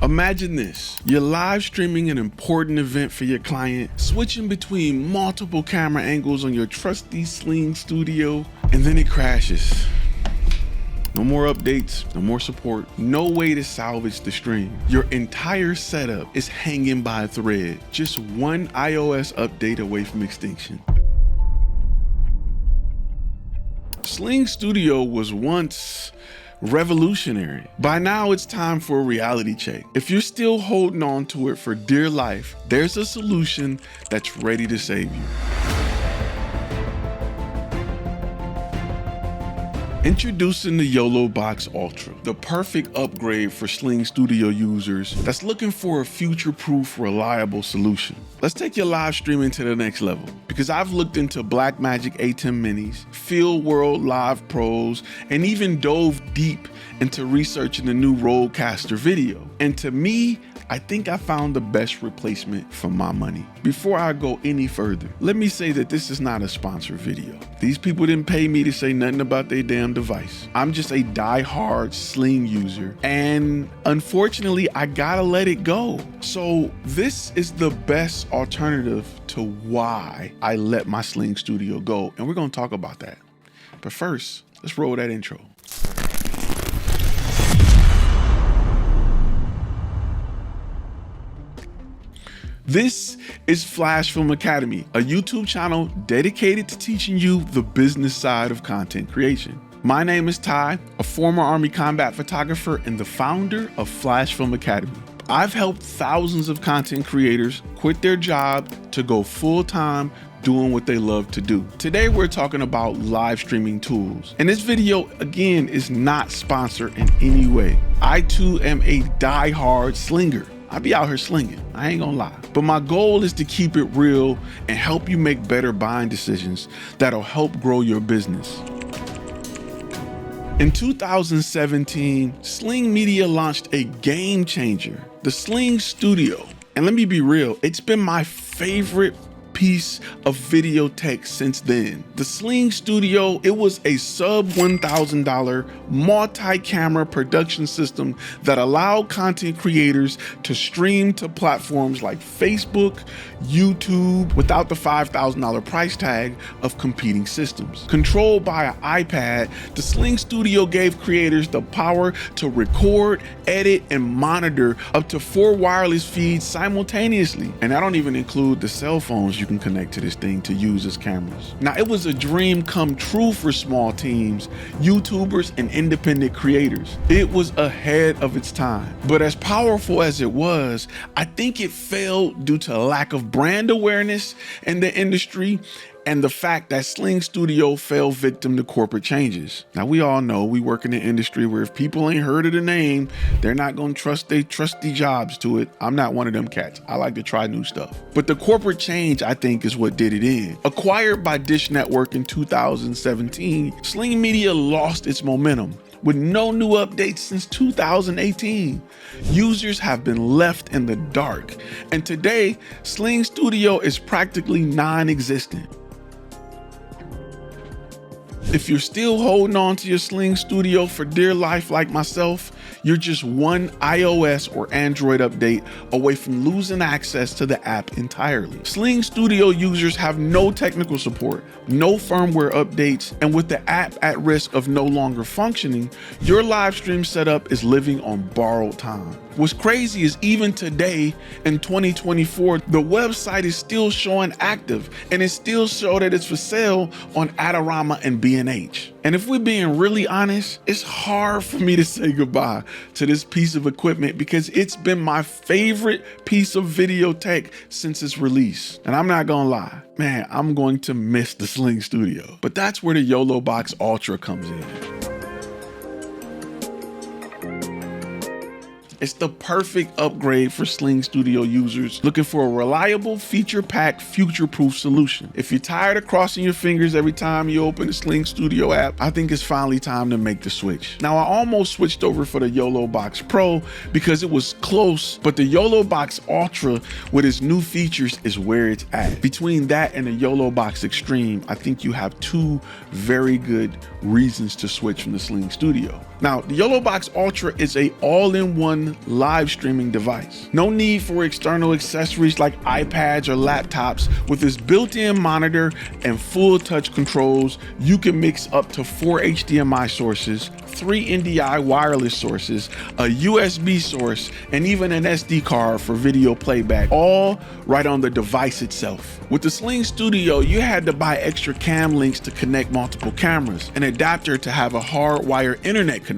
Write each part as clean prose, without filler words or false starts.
Imagine this, you're live streaming an important event for your client, switching between multiple camera angles on your trusty Sling Studio, and then it crashes. No more updates, no more support, no way to salvage the stream. Your entire setup is hanging by a thread, just one iOS update away from extinction. Sling Studio was once revolutionary. By now it's time for a reality check. If you're still holding on to it for dear life, there's a solution that's ready to save you. Introducing the YOLO Box Ultra, the perfect upgrade for Sling Studio users that's looking for a future-proof, reliable solution. Let's take your live streaming to the next level, because I've looked into Blackmagic A10 Minis, Field World Live Pros, and even dove deep into researching the new Rodecaster video. And to me, I think I found the best replacement for my money. Before I go any further, let me say that this is not a sponsored video. These people didn't pay me to say nothing about their damn device. I'm just a die-hard Sling user, and unfortunately, I gotta let it go. So this is the best alternative to why I let my Sling Studio go, and we're gonna talk about that. But first, let's roll that intro. This is Flash Film Academy, a YouTube channel dedicated to teaching you the business side of content creation. My name is Ty, a former Army combat photographer and the founder of Flash Film Academy. I've helped thousands of content creators quit their job to go full-time doing what they love to do. Today we're talking about live streaming tools. And this video, again, is not sponsored in any way. I too am a die-hard slinger. I be out here slinging, I ain't gonna lie. But my goal is to keep it real and help you make better buying decisions that'll help grow your business. In 2017, Sling Media launched a game changer, the Sling Studio. And let me be real, it's been my favorite piece of video tech since then. The Sling Studio, it was a sub $1,000 multi-camera production system that allowed content creators to stream to platforms like Facebook, YouTube, without the $5,000 price tag of competing systems. Controlled by an iPad, the Sling Studio gave creators the power to record, edit, and monitor up to 4 wireless feeds simultaneously. And I don't even include the cell phones you can connect to this thing to use as cameras. Now, it was a dream come true for small teams, YouTubers, and independent creators. It was ahead of its time. But as powerful as it was, I think it failed due to a lack of brand awareness in the industry and the fact that Sling Studio fell victim to corporate changes. Now, we all know we work in an industry where if people ain't heard of the name, they're not gonna trust their trusty jobs to it. I'm not one of them cats. I like to try new stuff. But the corporate change, I think, is what did it in. Acquired by Dish Network in 2017, Sling Media lost its momentum. With no new updates since 2018, users have been left in the dark. And today, Sling Studio is practically non-existent. If you're still holding on to your Sling Studio for dear life like myself, you're just one iOS or Android update away from losing access to the app entirely. Sling Studio users have no technical support, no firmware updates, and with the app at risk of no longer functioning, your live stream setup is living on borrowed time. What's crazy is even today in 2024, the website is still showing active and it still shows that it's for sale on Adorama and B&H. And if we're being really honest, it's hard for me to say goodbye to this piece of equipment because it's been my favorite piece of video tech since its release. And I'm not gonna lie, man, I'm going to miss the Sling Studio. But that's where the YOLO Box Ultra comes in. It's the perfect upgrade for Sling Studio users looking for a reliable, feature-packed, future-proof solution. If you're tired of crossing your fingers every time you open the Sling Studio app, I think it's finally time to make the switch. Now, I almost switched over for the YOLO Box Pro because it was close, but the YOLO Box Ultra with its new features is where it's at. Between that and the YOLO Box Extreme, I think you have two very good reasons to switch from the Sling Studio. Now, the YOLO Box Ultra is a all-in-one live streaming device. No need for external accessories like iPads or laptops. With this built-in monitor and full touch controls, you can mix up to 4 HDMI sources, 3 NDI wireless sources, a USB source, and even an SD card for video playback, all right on the device itself. With the Sling Studio, you had to buy extra cam links to connect multiple cameras, an adapter to have a hardwired internet connection.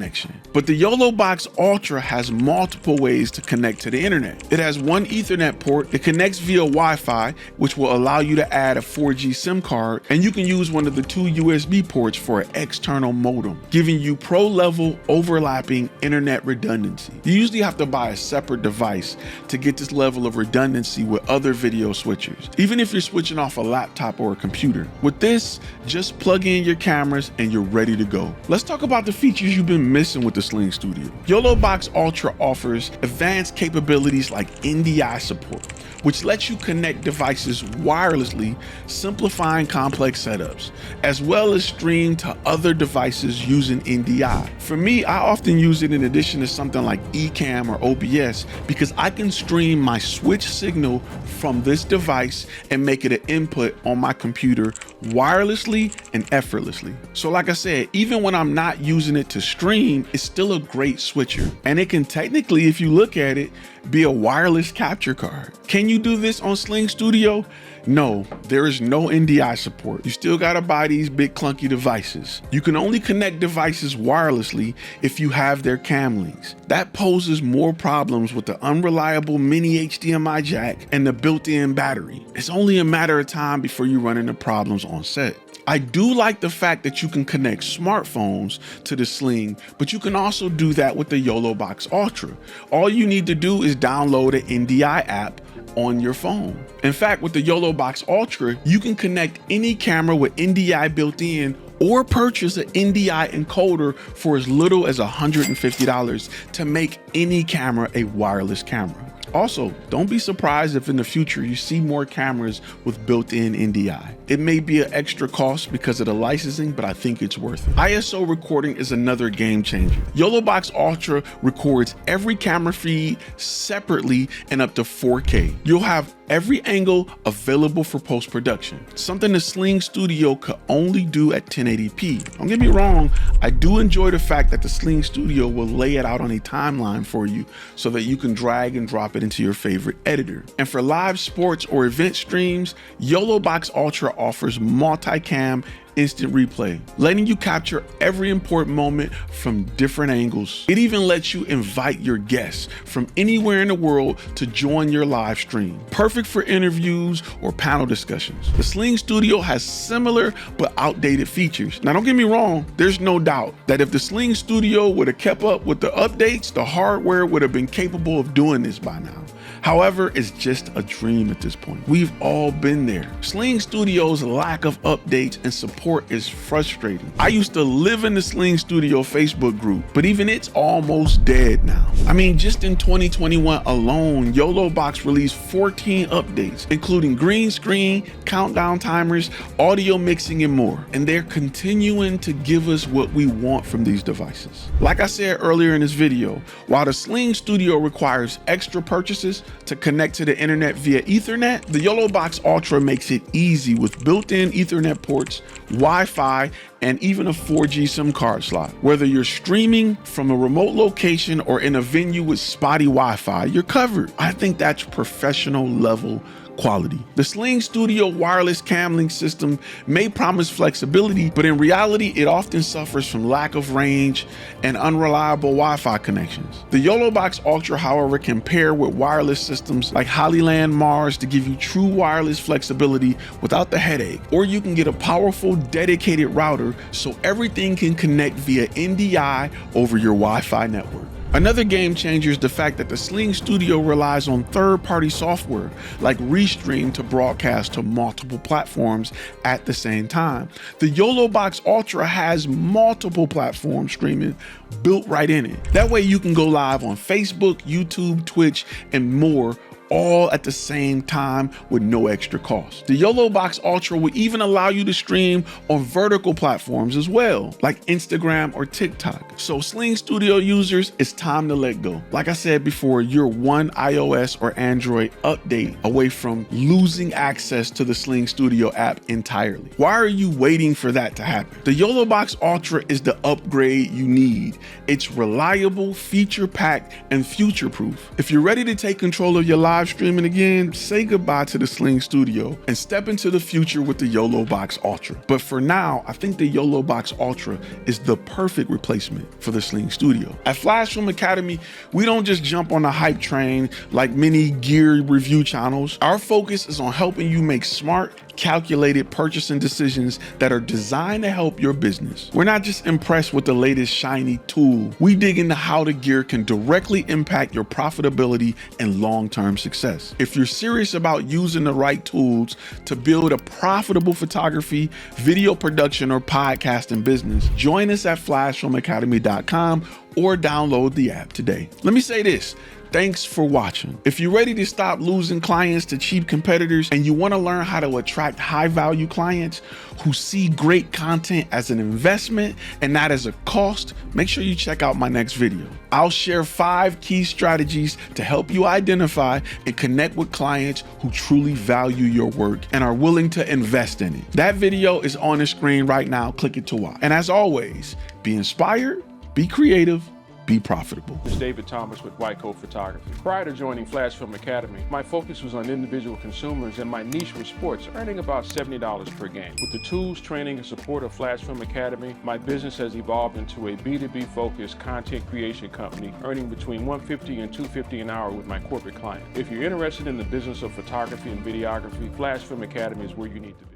But the YOLO Box Ultra has multiple ways to connect to the internet. It has one Ethernet port, it connects via Wi-Fi, which will allow you to add a 4G SIM card, and you can use one of the 2 USB ports for an external modem, giving you pro-level overlapping internet redundancy. You usually have to buy a separate device to get this level of redundancy with other video switchers, even if you're switching off a laptop or a computer. With this, just plug in your cameras and you're ready to go. Let's talk about the features you've been missing with the Sling Studio. YOLO Box Ultra offers advanced capabilities like NDI support, which lets you connect devices wirelessly, simplifying complex setups, as well as stream to other devices using NDI. For me, I often use it in addition to something like Ecamm or OBS because I can stream my switch signal from this device and make it an input on my computer wirelessly and effortlessly. So like I said, even when I'm not using it to stream, it's still a great switcher. And it can technically, if you look at it, be a wireless capture card. Can you do this on Sling Studio? No, there is no NDI support. You still gotta buy these big clunky devices. You can only connect devices wirelessly if you have their cam links. That poses more problems with the unreliable mini HDMI jack and the built-in battery. It's only a matter of time before you run into problems on set. I do like the fact that you can connect smartphones to the Sling, but you can also do that with the YOLO Box Ultra. All you need to do is download an NDI app on your phone. In fact, with the YOLO Box Ultra, you can connect any camera with NDI built in or purchase an NDI encoder for as little as $150 to make any camera a wireless camera. Also, don't be surprised if in the future you see more cameras with built-in NDI. It may be an extra cost because of the licensing, but I think it's worth it. ISO recording is another game changer. YOLO Box Ultra records every camera feed separately and up to 4K. You'll have every angle available for post-production, something the Sling Studio could only do at 1080p. Don't get me wrong, I do enjoy the fact that the Sling Studio will lay it out on a timeline for you so that you can drag and drop it into your favorite editor. And for live sports or event streams, YOLO Box Ultra offers multicam instant replay, letting you capture every important moment from different angles. It even lets you invite your guests from anywhere in the world to join your live stream. Perfect for interviews or panel discussions. The Sling Studio has similar but outdated features. Now don't get me wrong, there's no doubt that if the Sling Studio would have kept up with the updates, the hardware would have been capable of doing this by now. However, it's just a dream at this point. We've all been there. Sling Studio's lack of updates and support is frustrating. I used to live in the Sling Studio Facebook group, but even it's almost dead now. I mean, just in 2021 alone, YOLO Box released 14 updates, including green screen, countdown timers, audio mixing, and more. And they're continuing to give us what we want from these devices. Like I said earlier in this video, while the Sling Studio requires extra purchases to connect to the internet via Ethernet, the YOLO Box Ultra makes it easy with built-in Ethernet ports, Wi-Fi, and even a 4G SIM card slot. Whether you're streaming from a remote location or in a venue with spotty Wi-Fi, you're covered. I think that's professional level quality. The Sling Studio wireless cam link system may promise flexibility, but in reality, it often suffers from lack of range and unreliable Wi-Fi connections. The YOLO Box Ultra, however, can pair with wireless systems like Hollyland Mars to give you true wireless flexibility without the headache. Or you can get a powerful dedicated router so everything can connect via NDI over your Wi-Fi network. Another game changer is the fact that the Sling Studio relies on third-party software like Restream to broadcast to multiple platforms at the same time. The YOLO Box Ultra has multiple platform streaming built right in it. That way you can go live on Facebook, YouTube, Twitch, and more all at the same time with no extra cost. The YOLO Box Ultra will even allow you to stream on vertical platforms as well, like Instagram or TikTok. So Sling Studio users, it's time to let go. Like I said before, you're one iOS or Android update away from losing access to the Sling Studio app entirely. Why are you waiting for that to happen? The YOLO Box Ultra is the upgrade you need. It's reliable, feature-packed, and future-proof. If you're ready to take control of your live streaming again, say goodbye to the Sling Studio and step into the future with the YOLO Box Ultra. But for now, I think the YOLO Box Ultra is the perfect replacement for the Sling Studio. At Flash Film Academy, we don't just jump on the hype train like many gear review channels. Our focus is on helping you make smart, calculated purchasing decisions that are designed to help your business. We're not just impressed with the latest shiny tool. We dig into how the gear can directly impact your profitability and long-term success. If you're serious about using the right tools to build a profitable photography, video production, or podcasting business, join us at flashfilmacademy.com or download the app today. Let me say this. Thanks for watching. If you're ready to stop losing clients to cheap competitors and you want to learn how to attract high-value clients who see great content as an investment and not as a cost, make sure you check out my next video. I'll share 5 key strategies to help you identify and connect with clients who truly value your work and are willing to invest in it. That video is on the screen right now. Click it to watch. And as always, be inspired, be creative, be profitable. This is David Thomas with YCO Photography. Prior to joining Flash Film Academy, my focus was on individual consumers and my niche was sports, earning about $70 per game. With the tools, training, and support of Flash Film Academy, my business has evolved into a B2B focused content creation company, earning between $150 and $250 an hour with my corporate client. If you're interested in the business of photography and videography, Flash Film Academy is where you need to be.